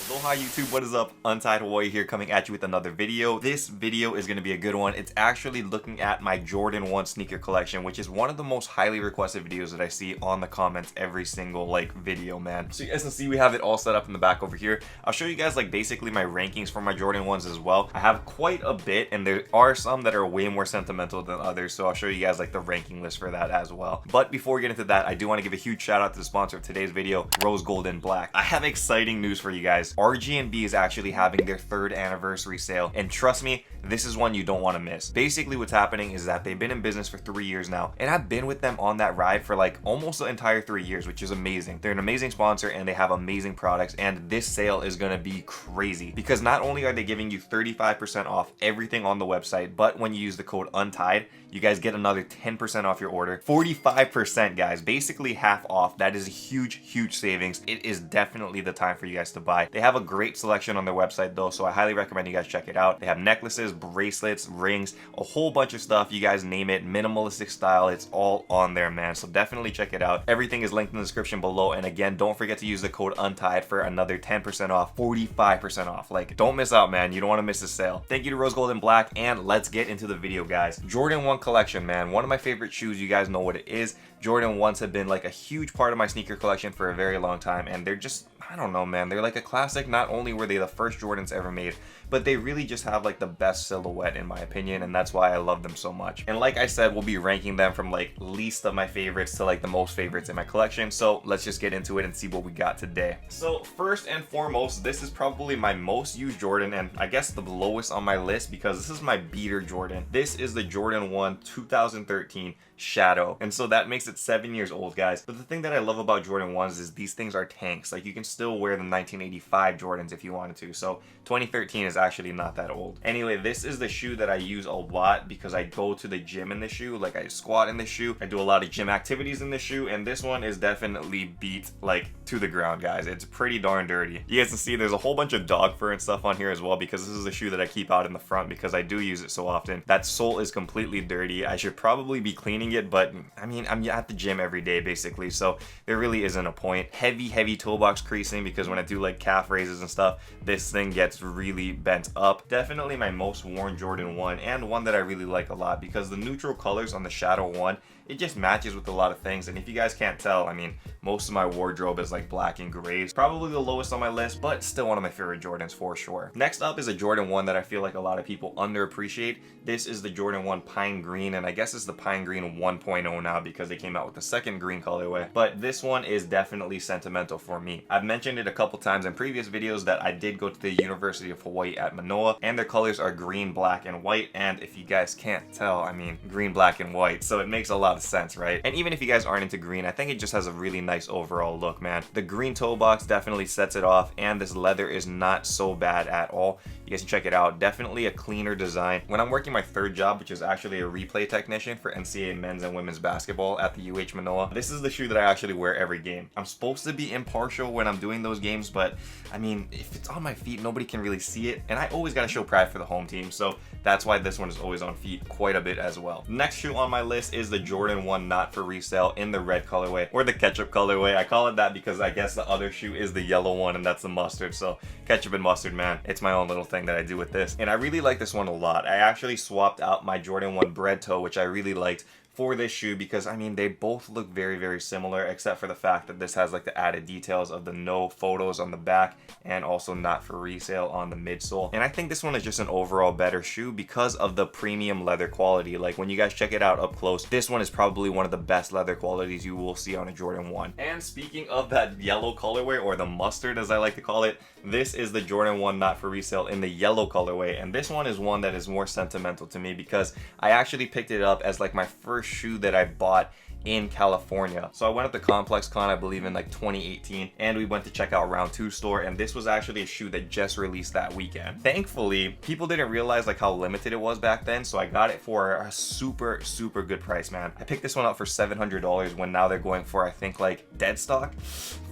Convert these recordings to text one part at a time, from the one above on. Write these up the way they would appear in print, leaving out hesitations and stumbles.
Aloha YouTube, what is up? Untied Hawaii here, coming at you with another video. This video is going to be a good one. It's actually looking at my Jordan 1 sneaker collection, which is one of the most highly requested videos that I see on the comments every single video, man. So you guys can see we have it all set up in the back over here. I'll show you guys basically my rankings for my Jordan 1s as well. I have quite a bit, and there are some that are way more sentimental than others, so I'll show you guys the ranking list for that as well. But before we get into that, I do want to give a huge shout out to the sponsor of today's video, Rose Gold and Black. I have exciting news for you guys. RG&B is actually having their 3rd anniversary sale, and trust me, this is one you don't want to miss. Basically what's happening is that they've been in business for 3 years now, and I've been with them on that ride for almost the entire 3 years, which is amazing. They're an amazing sponsor and they have amazing products, and this sale is going to be crazy because not only are they giving you 35% off everything on the website, but when you use the code UNTIED, you guys get another 10% off your order. 45%, guys, basically half off. That is a huge savings. It is definitely the time for you guys to buy. They have a great selection on their website though, so I highly recommend you guys check it out. They have necklaces, bracelets, rings, a whole bunch of stuff. You guys name it, minimalistic style, it's all on there, man. So definitely check it out. Everything is linked in the description below, and again, don't forget to use the code UNTIED for another 10% off, 45% off. Don't miss out, man. You don't want to miss this sale. Thank you to Rose Gold and Black, and let's get into the video, guys. Jordan 1 collection, man. One of my favorite shoes. You guys know what it is. Jordan 1s have been a huge part of my sneaker collection for a very long time, and they're just, I don't know, man, they're a classic. Not only were they the first Jordans ever made, but they really just have the best silhouette in my opinion, and that's why I love them so much. And like I said, we'll be ranking them from least of my favorites to the most favorites in my collection. So let's just get into it and see what we got today. So first and foremost, this is probably my most used Jordan, and I guess the lowest on my list because this is my beater Jordan. This is the Jordan 1 2013 Shadow, and so that makes it 7 years old, guys. But the thing that I love about Jordan 1s is these things are tanks. You can still wear the 1985 Jordans if you wanted to, so 2013 is actually not that old. Anyway, this is the shoe that I use a lot because I go to the gym in this shoe. I squat in this shoe, I do a lot of gym activities in this shoe, and this one is definitely beat to the ground, guys. It's pretty darn dirty. You guys can see there's a whole bunch of dog fur and stuff on here as well because this is the shoe that I keep out in the front because I do use it so often. That sole is completely dirty. I should probably be cleaning it, but I mean, I'm at the gym every day basically, so there really isn't a point. Heavy toe box creasing because when I do calf raises and stuff, this thing gets really bent up. Definitely my most worn Jordan 1, and one that I really like a lot because the neutral colors on the Shadow 1, it just matches with a lot of things. And if you guys can't tell, I mean, most of my wardrobe is black and grays. Probably the lowest on my list, but still one of my favorite Jordans for sure. Next up is a Jordan 1 that I feel a lot of people underappreciate. This is the Jordan 1 Pine Green, and I guess it's the Pine Green 1.0 now because they came out with the 2nd green colorway. But this one is definitely sentimental for me. I've mentioned it a couple times in previous videos that I did go to the University of Hawaii at Manoa, and their colors are green, black, and white. And if you guys can't tell, I mean, green, black, and white, so it makes a lot of sense, right? And even if you guys aren't into green, I think it just has a really nice overall look, man. The green toe box definitely sets it off, and this leather is not so bad at all. You guys can check it out. Definitely a cleaner design. When I'm working my 3rd job, which is actually a replay technician for NCAA men's and women's basketball at the UH Manoa, this is the shoe that I actually wear every game. I'm supposed to be impartial when I'm doing those games, but I mean, if it's on my feet, nobody can really see it, and I always got to show pride for the home team, so that's why this one is always on feet quite a bit as well. Next shoe on my list is the Jordan 1 not for resale in the red colorway, or the ketchup colorway. I call it that because I guess the other shoe is the yellow one, and that's the mustard. So ketchup and mustard, man, it's my own little thing that I do with this, and I really like this one a lot. I actually swapped out my Jordan 1 bread toe, which I really liked, for this shoe because I mean, they both look very similar, except for the fact that this has the added details of the no photos on the back and also not for resale on the midsole. And I think this one is just an overall better shoe because of the premium leather quality. When you guys check it out up close, this one is probably one of the best leather qualities you will see on a Jordan 1. And speaking of that yellow colorway, or the mustard as I like to call it, this is the Jordan 1 not for resale in the yellow colorway, and this one is one that is more sentimental to me because I actually picked it up as my first shoe that I bought in California. So I went up to Complex Con, I believe in 2018, and we went to check out Round 2 store, and this was actually a shoe that just released that weekend. Thankfully, people didn't realize how limited it was back then, so I got it for a super good price, man. I picked this one up for $700 when now they're going for, I think dead stock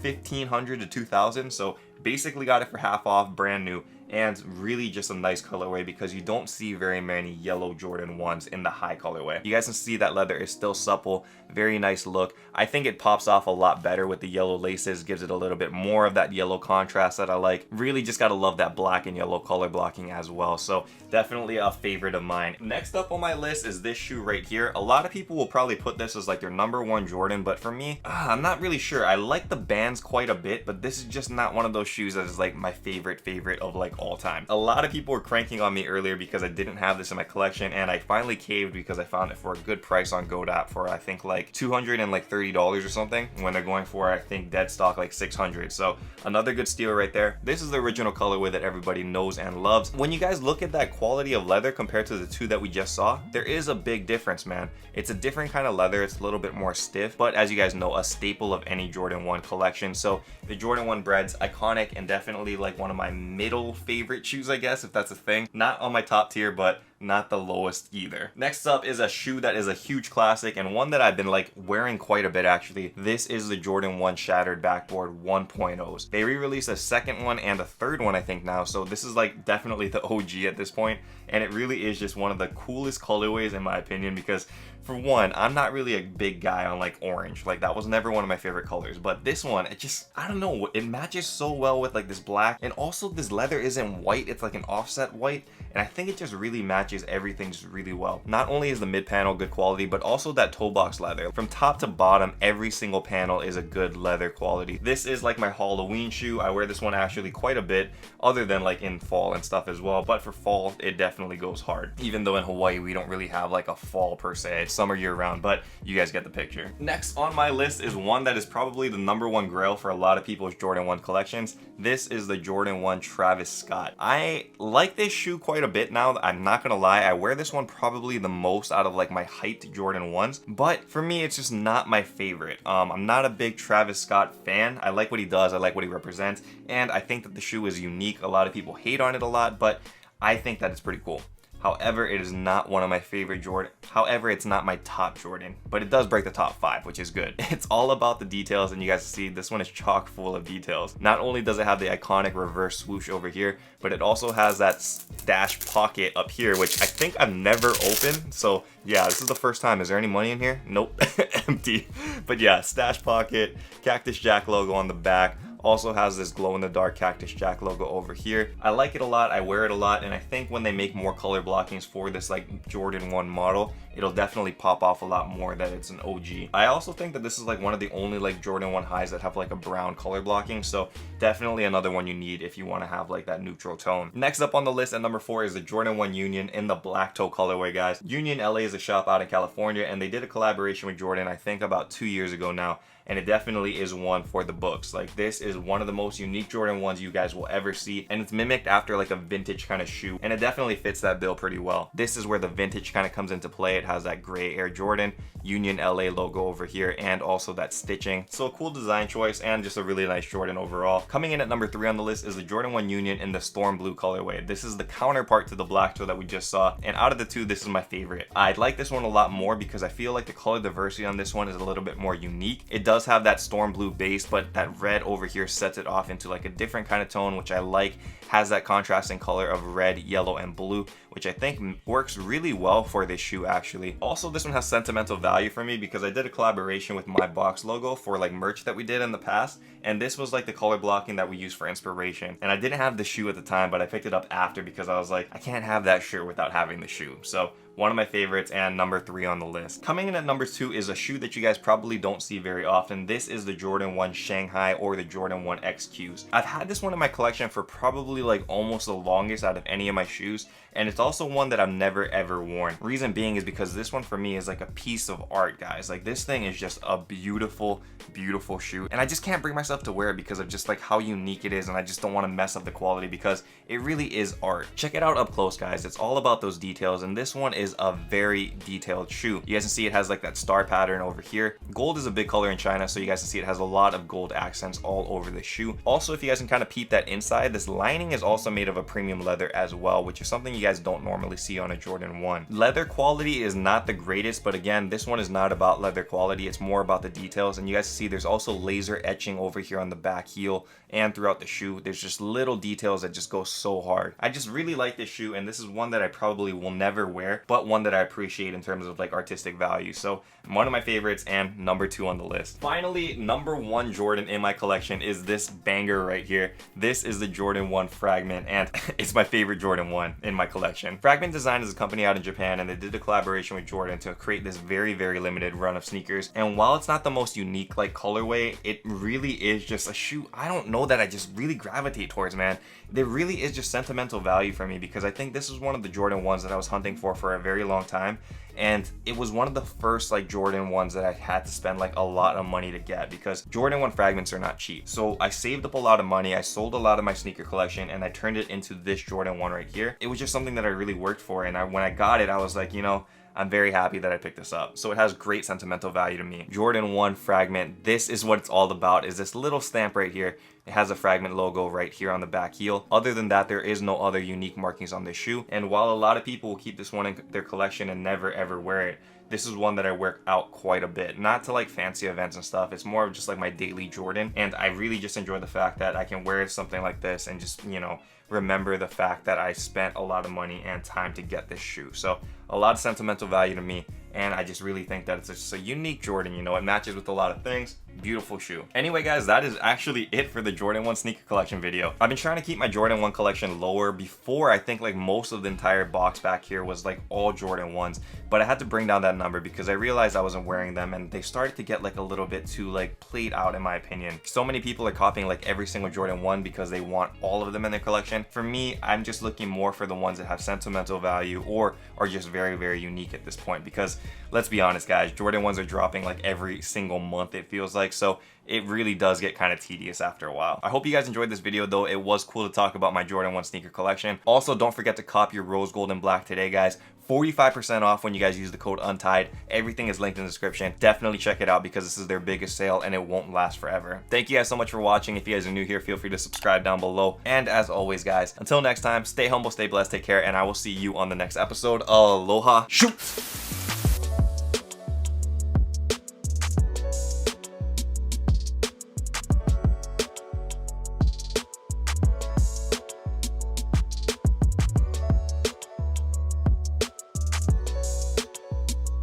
$1,500 to $2,000, so basically got it for half off, brand new, and really just a nice colorway because you don't see very many yellow Jordan 1s in the high colorway. You guys can see that leather is still supple, very nice look. I think it pops off a lot better with the yellow laces, gives it a little bit more of that yellow contrast that I like. Really just gotta love that black and yellow color blocking as well, so definitely a favorite of mine. Next up on my list is this shoe right here. A lot of people will probably put this as like their #1 Jordan, but for me, I'm not really sure. I like the bands quite a bit, but this is just not one of those shoes that is like my favorite of like all time. A lot of people were cranking on me earlier because I didn't have this in my collection, and I finally caved because I found it for a good price on GoDaddy for I think like $230 or something, when they're going for I think dead stock like $600. So another good steal right there. This is the original colorway that everybody knows and loves. When you guys look at that quality of leather compared to the two that we just saw, there is a big difference, man. It's a different kind of leather. It's a little bit more stiff, but as you guys know, a staple of any Jordan 1 collection. So the Jordan 1 Bread's iconic and definitely like one of my middle favorite shoes, I guess, if that's a thing. Not on my top tier, but not the lowest either. Next up is a shoe that is a huge classic and one that I've been like wearing quite a bit actually. This is the Jordan 1 Shattered Backboard 1.0s. They re-released a second one and a third one I think now, so this is like definitely the OG at this point, and it really is just one of the coolest colorways in my opinion because for one, I'm not really a big guy on like orange. Like that was never one of my favorite colors, but this one, it just, I don't know, it matches so well with like this black, and also this leather isn't white, it's like an offset white, and I think it just really matches everything just really well. Not only is the mid panel good quality, but also that toe box leather. From top to bottom, every single panel is a good leather quality. This is like my Halloween shoe. I wear this one actually quite a bit, other than like in fall and stuff as well, but for fall, it definitely goes hard. Even though in Hawaii, we don't really have like a fall per se. It's summer year round, but you guys get the picture. Next on my list is one that is probably the #1 grail for a lot of people's Jordan 1 collections. This is the Jordan 1 Travis Scott. I like this shoe quite a bit now. I'm not gonna lie, I wear this one probably the most out of like my hyped Jordan 1s, but for me, it's just not my favorite. I'm not a big Travis Scott fan. I like what he does, I like what he represents, and I think that the shoe is unique. A lot of people hate on it a lot, but I think that it's pretty cool. However, it is not one of my favorite Jordan. However, it's not my top Jordan, but it does break the top 5, which is good. It's all about the details, and you guys see this one is chock full of details. Not only does it have the iconic reverse swoosh over here, but it also has that stash pocket up here, which I think I've never opened. So yeah, this is the first time. Is there any money in here? Nope, empty. But yeah, stash pocket, Cactus Jack logo on the back. Also has this glow-in-the-dark Cactus Jack logo over here. I like it a lot, I wear it a lot, and I think when they make more color blockings for this like Jordan 1 model, it'll definitely pop off a lot more that it's an OG. I also think that this is like one of the only like Jordan 1 highs that have like a brown color blocking, so definitely another one you need if you want to have like that neutral tone. Next up on the list at #4 is the Jordan 1 Union in the black toe colorway, guys. Union LA is a shop out in California, and they did a collaboration with Jordan I think about 2 years ago now, and it definitely is one for the books. Like this is one of the most unique Jordan 1s you guys will ever see, and it's mimicked after like a vintage kind of shoe, and it definitely fits that bill pretty well. This is where the vintage kind of comes into play. It has that gray Air Jordan Union LA logo over here, and also that stitching. So a cool design choice and just a really nice Jordan overall. Coming in at #3 on the list is the Jordan 1 Union in the Storm Blue colorway. This is the counterpart to the black toe that we just saw, and out of the two, this is my favorite. I like this one a lot more because I feel like the color diversity on this one is a little bit more unique. It does have that storm blue base, but that red over here sets it off into like a different kind of tone, which I like. Has that contrasting color of red, yellow, and blue, which I think works really well for this shoe actually. Also, this one has sentimental value for me because I did a collaboration with My Box logo for like merch that we did in the past, and this was like the color blocking that we used for inspiration. And I didn't have the shoe at the time, but I picked it up after because I was like, I can't have that shirt without having the shoe. So one of my favorites and #3 on the list. Coming in at #2 is a shoe that you guys probably don't see very often. This is the Jordan 1 Shanghai, or the Jordan 1 XQs. I've had this one in my collection for probably like almost the longest out of any of my shoes, and it's also one that I've never ever worn. Reason being is because this one for me is like a piece of art, guys. Like this thing is just a beautiful, beautiful shoe, and I just can't bring myself to wear it because of just like how unique it is, and I just don't want to mess up the quality because it really is art. Check it out up close, guys. It's all about those details, and this one is a very detailed shoe. You guys can see it has like that star pattern over here. Gold is a big color in China, so you guys can see it has a lot of gold accents all over the shoe. Also, if you guys can kind of peep that inside, this lining is also made of a premium leather as well, which is something you guys don't normally see on a Jordan 1. Leather quality is not the greatest, but again, this one is not about leather quality, it's more about the details. And you guys see there's also laser etching over here on the back heel and throughout the shoe. There's just little details that just go so hard. I just really like this shoe, and this is one that I probably will never wear, but one that I appreciate in terms of like artistic value. So one of my favorites and number 2 on the list. Finally, number 1 Jordan in my collection is this banger right here. This is the Jordan 1 Fragment, and it's my favorite Jordan 1 in my collection. Fragment Design is a company out in Japan, and they did a collaboration with Jordan to create this very, very limited run of sneakers. And while it's not the most unique like colorway, it really is just a shoe I don't know that I just really gravitate towards, man. There really is just sentimental value for me, because I think this is one of the Jordan 1s that I was hunting for a very long time. And it was one of the first like Jordan 1s that I had to spend like a lot of money to get, because Jordan 1 Fragments are not cheap. So I saved up a lot of money, I sold a lot of my sneaker collection, and I turned it into this Jordan 1 right here. It was just something that I really worked for, and when I got it, I was like, you know, I'm very happy that I picked this up. So it has great sentimental value to me. Jordan 1 Fragment, this is what it's all about, is this little stamp right here. It has a Fragment logo right here on the back heel. Other than that, there is no other unique markings on this shoe. And while a lot of people will keep this one in their collection and never ever wear it, this is one that I wear out quite a bit. Not to like fancy events and stuff, it's more of just like my daily Jordan. And I really just enjoy the fact that I can wear something like this and just, you know, remember the fact that I spent a lot of money and time to get this shoe. So a lot of sentimental value to me, and I just really think that it's just a unique Jordan, you know, it matches with a lot of things. Beautiful shoe. Anyway guys, that is actually it for the Jordan 1 sneaker collection video. I've been trying to keep my Jordan 1 collection lower. Before, I think like most of the entire box back here was like all Jordan 1s, but I had to bring down that number because I realized I wasn't wearing them, and they started to get like a little bit too like played out in my opinion. So many people are copying like every single Jordan 1 because they want all of them in their collection. For me, I'm just looking more for the ones that have sentimental value or are just very, very unique at this point, because let's be honest guys, Jordan 1s are dropping like every single month, it feels like. So it really does get kind of tedious after a while. I hope you guys enjoyed this video though. It was cool to talk about my Jordan 1 sneaker collection. Also, don't forget to cop your rose gold and black today guys. 45% off when you guys use the code UNTIED. Everything is linked in the description. Definitely check it out because this is their biggest sale and it won't last forever. Thank you guys so much for watching. If you guys are new here, feel free to subscribe down below. And as always guys, until next time, stay humble, stay blessed, take care, and I will see you on the next episode. Aloha. Shoot!